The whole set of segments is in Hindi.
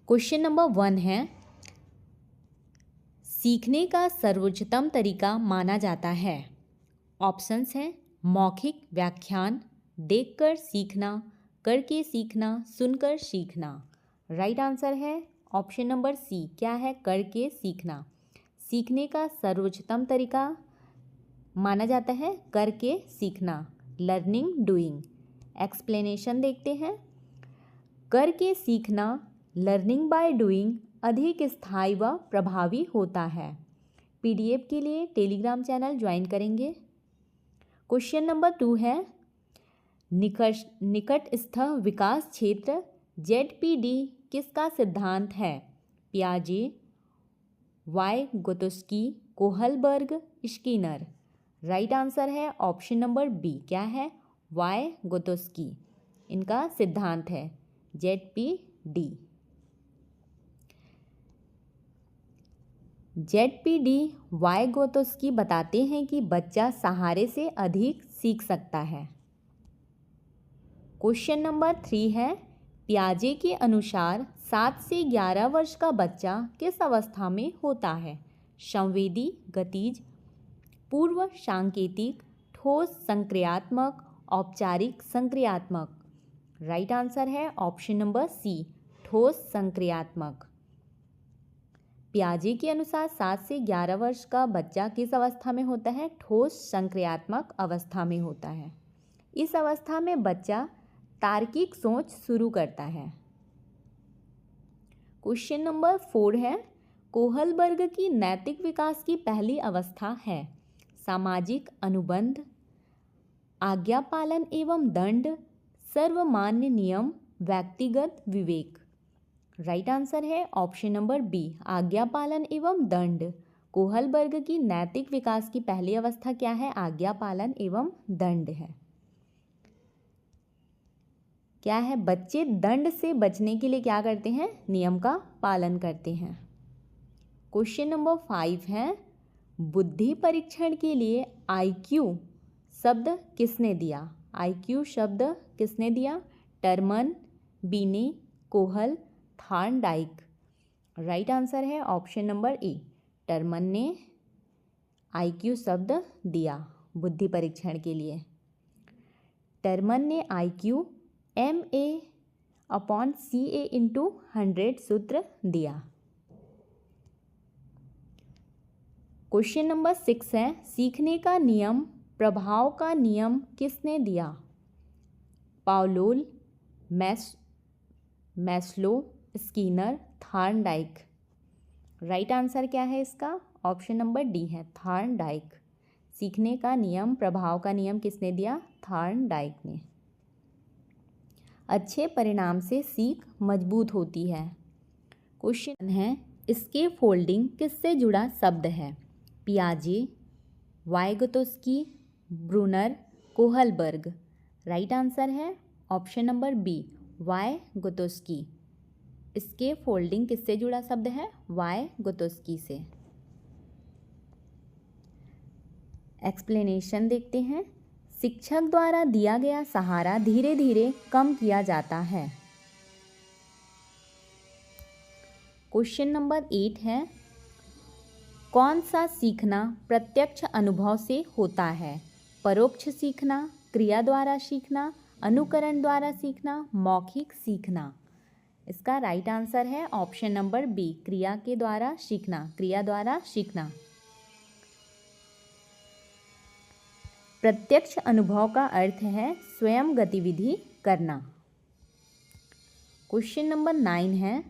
क्वेश्चन नंबर 1 है, सीखने का सर्वोच्चतम तरीका माना जाता है। ऑप्शंस हैं मौखिक व्याख्यान, देखकर सीखना, करके सीखना, सुनकर सीखना। राइट आंसर है ऑप्शन नंबर सी, क्या है, करके सीखना। सीखने का सर्वोच्चतम तरीका माना जाता है करके सीखना, लर्निंग डूइंग। एक्सप्लेनेशन देखते हैं। करके सीखना, लर्निंग बाय डूइंग, अधिक स्थायी व प्रभावी होता है। पीडीएफ के लिए टेलीग्राम चैनल ज्वाइन करेंगे। क्वेश्चन नंबर 2 है, निकटस्थ विकास क्षेत्र जेडपीडी किसका सिद्धांत है? पियाजे, Vygotsky, Kohlberg, Skinner. Right answer है ऑप्शन नंबर बी, क्या है, वाइगोत्स्की। इनका सिद्धांत है जेडपीडी। जेडपीडी वाइगोत्स्की बताते हैं कि बच्चा सहारे से अधिक सीख सकता है। क्वेश्चन नंबर 3 है, पियाजे के अनुसार 7 से 11 वर्ष का बच्चा किस अवस्था में होता है? संवेदी, गतिज, पूर्व सांकेतिक, ठोस संक्रियात्मक, औपचारिक संक्रियात्मक। राइट आंसर है ऑप्शन नंबर सी, ठोस संक्रियात्मक। पियाजे के अनुसार 7 से 11 वर्ष का बच्चा किस अवस्था में होता है? ठोस संक्रियात्मक अवस्था में होता है। इस अवस्था में बच्चा तार्किक सोच शुरू करता है। क्वेश्चन नंबर 4 है, कोहलबर्ग की नैतिक विकास की पहली अवस्था है सामाजिक अनुबंध, आज्ञा पालन एवं दंड, सर्वमान्य नियम, व्यक्तिगत विवेक। राइट आंसर है ऑप्शन नंबर बी, आज्ञा पालन एवं दंड। कोहलबर्ग की नैतिक विकास की पहली अवस्था क्या है? आज्ञा पालन एवं दंड है। क्या है? बच्चे दंड से बचने के लिए क्या करते हैं? नियम का पालन करते हैं। क्वेश्चन नंबर 5 है, बुद्धि परीक्षण के लिए आईक्यू शब्द किसने दिया? आईक्यू शब्द किसने दिया? टर्मन, बीने, कोहल, थॉर्नडाइक। राइट आंसर है ऑप्शन नंबर ए, टर्मन ने आईक्यू शब्द दिया बुद्धि परीक्षण के लिए। टर्मन ने आईक्यू MA/CA/100 सूत्र दिया। क्वेश्चन नंबर 6 है, सीखने का नियम, प्रभाव का नियम किसने दिया? Pavlov, Maslow, Skinner, Thorndike. Right answer क्या है इसका? ऑप्शन नंबर डी है, थॉर्नडाइक। सीखने का नियम, प्रभाव का नियम किसने दिया? थॉर्नडाइक ने। अच्छे परिणाम से सीख मजबूत होती है। क्वेश्चन है, इसके फोल्डिंग किससे जुड़ा शब्द है? पियाजे, Vygotsky, Bruner, Kohlberg. Right answer है ऑप्शन नंबर बी, वाइगोत्स्की। इसके फोल्डिंग किससे जुड़ा शब्द है? वाइगोत्स्की से। एक्सप्लेनेशन देखते हैं। शिक्षक द्वारा दिया गया सहारा धीरे धीरे कम किया जाता है। क्वेश्चन नंबर 8 है, कौन सा सीखना प्रत्यक्ष अनुभव से होता है? परोक्ष सीखना, क्रिया द्वारा सीखना, अनुकरण द्वारा सीखना, मौखिक सीखना। इसका राइट आंसर है ऑप्शन नंबर बी, क्रिया के द्वारा सीखना, क्रिया द्वारा सीखना। प्रत्यक्ष अनुभव का अर्थ है स्वयं गतिविधि करना। क्वेश्चन नंबर 9 है,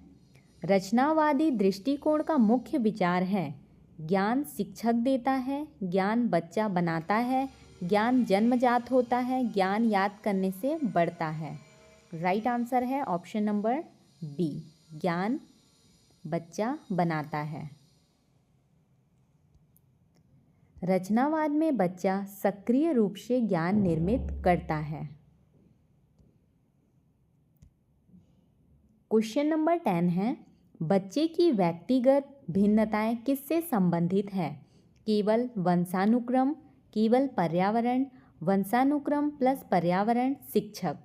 रचनावादी दृष्टिकोण का मुख्य विचार है ज्ञान शिक्षक देता है, ज्ञान बच्चा बनाता है, ज्ञान जन्मजात होता है, ज्ञान याद करने से बढ़ता है। राइट आंसर है ऑप्शन नंबर बी, ज्ञान बच्चा बनाता है। रचनावाद में बच्चा सक्रिय रूप से ज्ञान निर्मित करता है। क्वेश्चन नंबर 10 है, बच्चे की व्यक्तिगत भिन्नताएं किससे संबंधित है? केवल वंशानुक्रम, केवल पर्यावरण, वंशानुक्रम प्लस पर्यावरण, शिक्षक।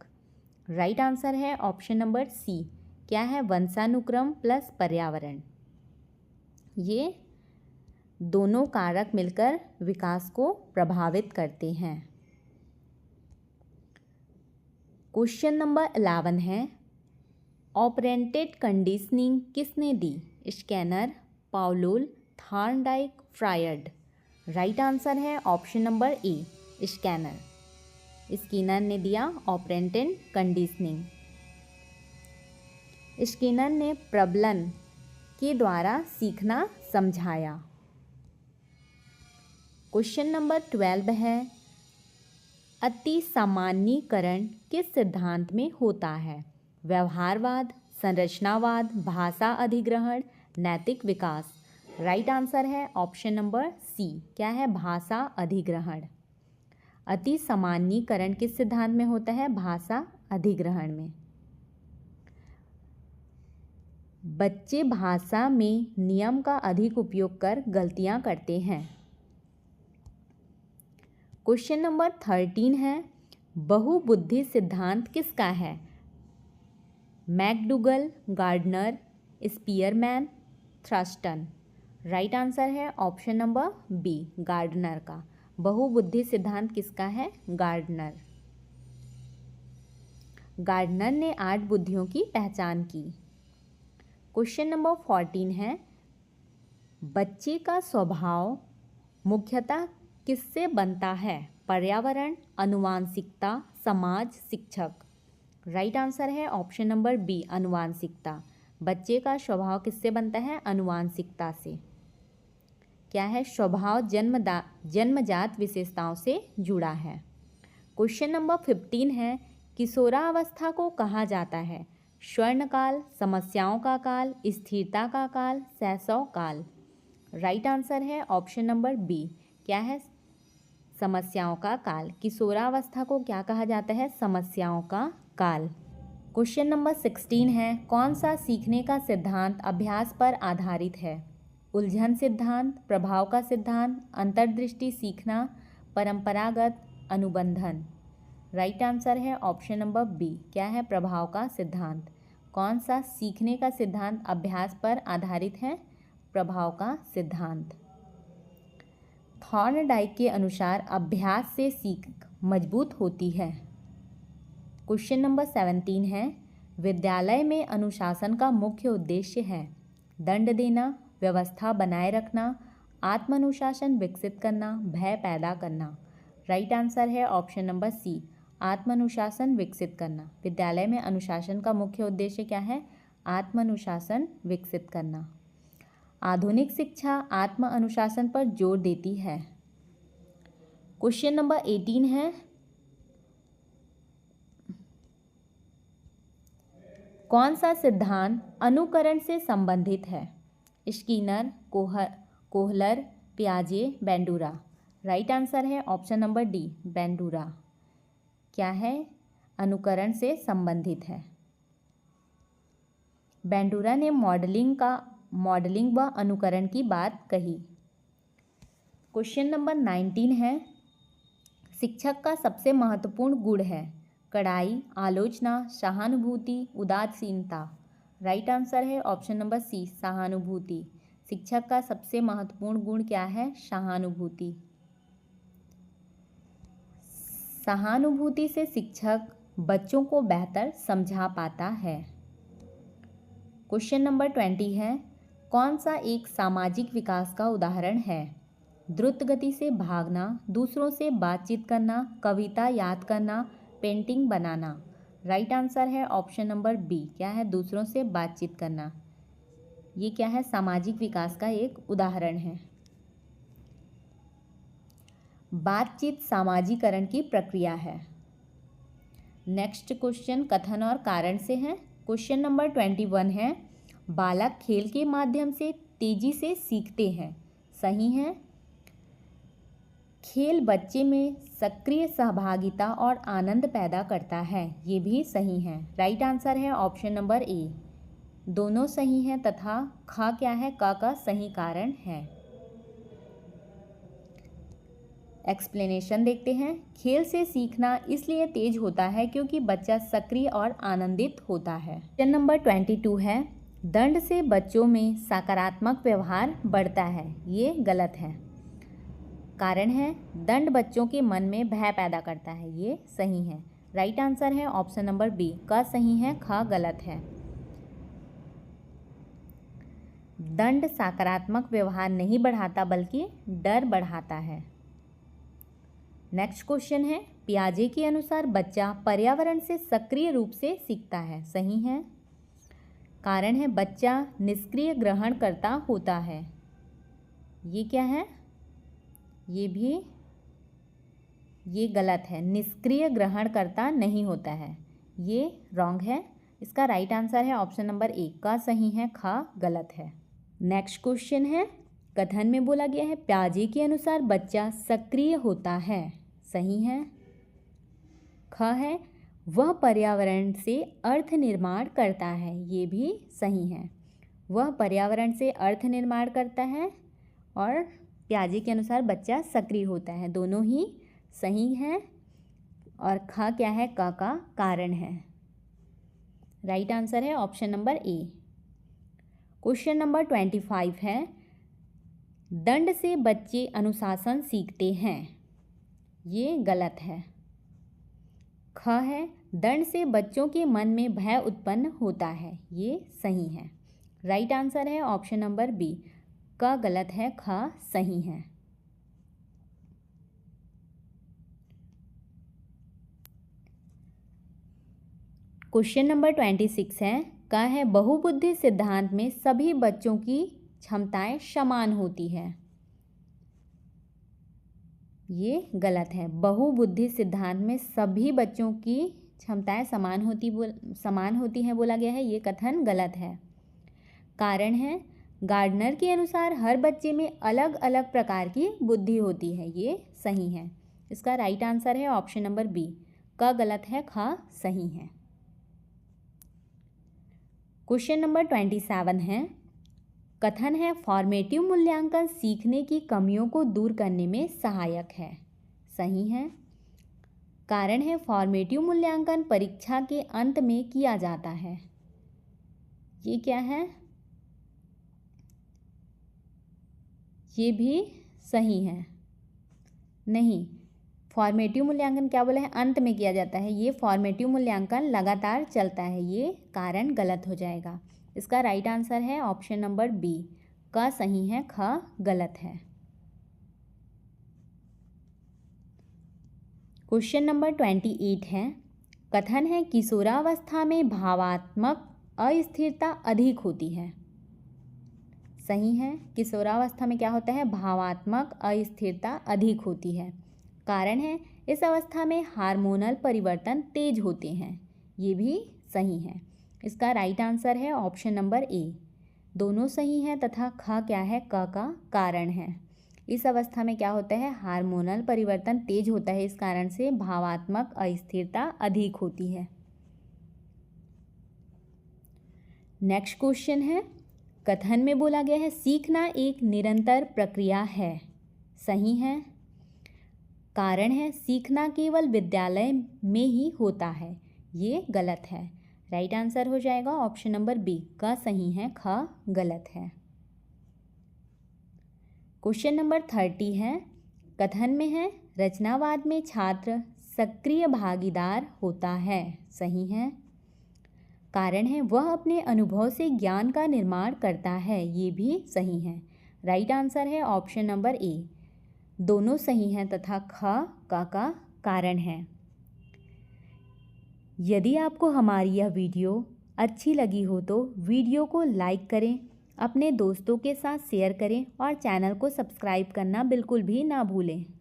राइट आंसर है ऑप्शन नंबर सी, क्या है? वंशानुक्रम प्लस पर्यावरण। ये दोनों कारक मिलकर विकास को प्रभावित करते हैं। क्वेश्चन नंबर 11 है, ऑपरेंटेड कंडीशनिंग किसने दी? Skinner, Pavlov, Thorndike, Freud. Right answer है option number A, Skinner. Skinner ने दिया ऑपरेंटेड कंडीशनिंग। स्किनर ने प्रबलन के द्वारा सीखना समझाया। क्वेश्चन नंबर 12 है, अति सामान्यीकरण किस सिद्धांत में होता है? व्यवहारवाद, संरचनावाद, भाषा अधिग्रहण, नैतिक विकास। राइट आंसर है ऑप्शन नंबर सी, क्या है? भाषा अधिग्रहण। अति सामान्यीकरण किस सिद्धांत में होता है? भाषा अधिग्रहण में। बच्चे भाषा में नियम का अधिक उपयोग कर गलतियां करते हैं। क्वेश्चन नंबर 13 है, बहुबुद्धि सिद्धांत किसका है? McDougall, Gardner, Spearman, Thurstone. Right answer है ऑप्शन नंबर बी, गार्डनर का। बहुबुद्धि सिद्धांत किसका है? गार्डनर। गार्डनर ने 8 बुद्धियों की पहचान की। क्वेश्चन नंबर 14 है, बच्चे का स्वभाव मुख्यतः किससे बनता है? पर्यावरण, आनुवांशिकता, समाज, शिक्षक। राइट आंसर है ऑप्शन नंबर बी, आनुवांशिकता। बच्चे का स्वभाव किससे बनता है? आनुवांशिकता से। क्या है? स्वभाव जन्मजात विशेषताओं से जुड़ा है। क्वेश्चन नंबर 15 है, किशोरावस्था को कहा जाता है? स्वर्णकाल, समस्याओं का काल, स्थिरता का काल, शैशव काल। राइट आंसर है ऑप्शन नंबर बी, क्या है? समस्याओं का काल। किशोरावस्था को क्या कहा जाता है? समस्याओं का काल। क्वेश्चन नंबर 16 है, कौन सा सीखने का सिद्धांत अभ्यास पर आधारित है? उलझन सिद्धांत, प्रभाव का सिद्धांत, अंतर्दृष्टि सीखना, परंपरागत, अनुबंधन। राइट आंसर है ऑप्शन नंबर बी, क्या है? प्रभाव का सिद्धांत। कौन सा सीखने का सिद्धांत अभ्यास पर आधारित है? प्रभाव का सिद्धांत। थॉर्नडाइक के अनुसार अभ्यास से सीख मजबूत होती है। क्वेश्चन नंबर 17 है, विद्यालय में अनुशासन का मुख्य उद्देश्य है? दंड देना, व्यवस्था बनाए रखना, आत्मानुशासन विकसित करना, भय पैदा करना। राइट आंसर है ऑप्शन नंबर सी, आत्मानुशासन विकसित करना। विद्यालय में अनुशासन का मुख्य उद्देश्य क्या है? आत्मानुशासन विकसित करना। आधुनिक शिक्षा आत्म अनुशासन पर जोर देती है। क्वेश्चन नंबर 18 है, कौन सा सिद्धांत अनुकरण से संबंधित है? स्किनर, कोहलर, पियाजे, बेंडूरा। राइट आंसर है ऑप्शन नंबर डी, बेंडूरा। क्या है? अनुकरण से संबंधित है। बेंडूरा ने मॉडलिंग व अनुकरण की बात कही। क्वेश्चन नंबर 19 है, शिक्षक का सबसे महत्वपूर्ण गुण है? कड़ाई, आलोचना, सहानुभूति, उदासीनता। राइट आंसर है ऑप्शन नंबर सी, सहानुभूति। शिक्षक का सबसे महत्वपूर्ण गुण क्या है? सहानुभूति। सहानुभूति से शिक्षक बच्चों को बेहतर समझा पाता है। क्वेश्चन नंबर 20 है, कौन सा एक सामाजिक विकास का उदाहरण है? द्रुत गति से भागना, दूसरों से बातचीत करना, कविता याद करना, पेंटिंग बनाना। राइट आंसर है ऑप्शन नंबर बी, क्या है? दूसरों से बातचीत करना। ये क्या है? सामाजिक विकास का एक उदाहरण है। बातचीत सामाजिकरण की प्रक्रिया है। नेक्स्ट क्वेश्चन कथन और कारण से है। क्वेश्चन नंबर 21 है, बालक खेल के माध्यम से तेजी से सीखते हैं। सही है। खेल बच्चे में सक्रिय सहभागिता और आनंद पैदा करता है। ये भी सही है। राइट आंसर है ऑप्शन नंबर ए, दोनों सही हैं तथा ख क्या है? क का सही कारण है। एक्सप्लेनेशन देखते हैं। खेल से सीखना इसलिए तेज होता है क्योंकि बच्चा सक्रिय और आनंदित होता है। क्वेश्चन नंबर 22 है, दंड से बच्चों में सकारात्मक व्यवहार बढ़ता है। ये गलत है। कारण है दंड बच्चों के मन में भय पैदा करता है। ये सही है। राइट आंसर है ऑप्शन नंबर बी, क सही है, ख गलत है। दंड सकारात्मक व्यवहार नहीं बढ़ाता बल्कि डर बढ़ाता है। नेक्स्ट क्वेश्चन है, पियाजे के अनुसार बच्चा पर्यावरण से सक्रिय रूप से सीखता है। सही है। कारण है बच्चा निष्क्रिय ग्रहणकर्ता होता है। ये क्या है? ये गलत है। निष्क्रिय ग्रहणकर्ता नहीं होता है। ये रॉन्ग है। इसका राइट आंसर है ऑप्शन नंबर ए, का सही है, खा गलत है। नेक्स्ट क्वेश्चन है, कथन में बोला गया है पियाजे के अनुसार बच्चा सक्रिय होता है। सही है। ख है वह पर्यावरण से अर्थ निर्माण करता है। ये भी सही है। वह पर्यावरण से अर्थ निर्माण करता है और पियाजे के अनुसार बच्चा सक्रिय होता है। दोनों ही सही हैं। और ख क्या है? क का कारण है। राइट आंसर है ऑप्शन नंबर ए। क्वेश्चन नंबर 25 है, दंड से बच्चे अनुशासन सीखते हैं। ये गलत है। ख है दंड से बच्चों के मन में भय उत्पन्न होता है। ये सही है। राइट आंसर है ऑप्शन नंबर बी, का गलत है, ख सही है। क्वेश्चन नंबर 26 है, का है बहुबुद्धि सिद्धांत में सभी बच्चों की क्षमताएं समान होती है। ये गलत है। बहुबुद्धि सिद्धांत में सभी बच्चों की क्षमताएं समान होती हैं बोला गया है। ये कथन गलत है। कारण है गार्डनर के अनुसार हर बच्चे में अलग अलग प्रकार की बुद्धि होती है। ये सही है। इसका राइट आंसर है ऑप्शन नंबर बी, का गलत है, ख सही है। क्वेश्चन नंबर 27 है, कथन है फॉर्मेटिव मूल्यांकन सीखने की कमियों को दूर करने में सहायक है। सही है। कारण है फॉर्मेटिव मूल्यांकन परीक्षा के अंत में किया जाता है। ये क्या है? ये भी सही है। नहीं, फॉर्मेटिव मूल्यांकन क्या बोला है? अंत में किया जाता है। ये फॉर्मेटिव मूल्यांकन लगातार चलता है। ये कारण गलत हो जाएगा। इसका राइट आंसर है ऑप्शन नंबर बी, का सही है, ख गलत है। क्वेश्चन नंबर 28 है, कथन है किशोरावस्था में भावात्मक अस्थिरता अधिक होती है। सही है। किशोरावस्था में क्या होता है? भावात्मक अस्थिरता अधिक होती है। कारण है इस अवस्था में हार्मोनल परिवर्तन तेज होते हैं। ये भी सही है। इसका राइट आंसर है ऑप्शन नंबर ए। दोनों सही हैं तथा ख क्या है? क का कारण है। इस अवस्था में क्या होता है? हार्मोनल परिवर्तन तेज होता है। इस कारण से भावात्मक अस्थिरता अधिक होती है। नेक्स्ट क्वेश्चन है, कथन में बोला गया है सीखना एक निरंतर प्रक्रिया है। सही है। कारण है सीखना केवल विद्यालय में ही होता है। ये गलत है। राइट आंसर हो जाएगा ऑप्शन नंबर बी, का सही है, ख गलत है। क्वेश्चन नंबर 30 है, कथन में है रचनावाद में छात्र सक्रिय भागीदार होता है। सही है। कारण है वह अपने अनुभव से ज्ञान का निर्माण करता है। ये भी सही है। राइट आंसर है ऑप्शन नंबर ए। दोनों सही हैं तथा ख का कारण है। यदि आपको हमारी यह वीडियो अच्छी लगी हो तो वीडियो को लाइक करें, अपने दोस्तों के साथ शेयर करें और चैनल को सब्सक्राइब करना बिल्कुल भी ना भूलें।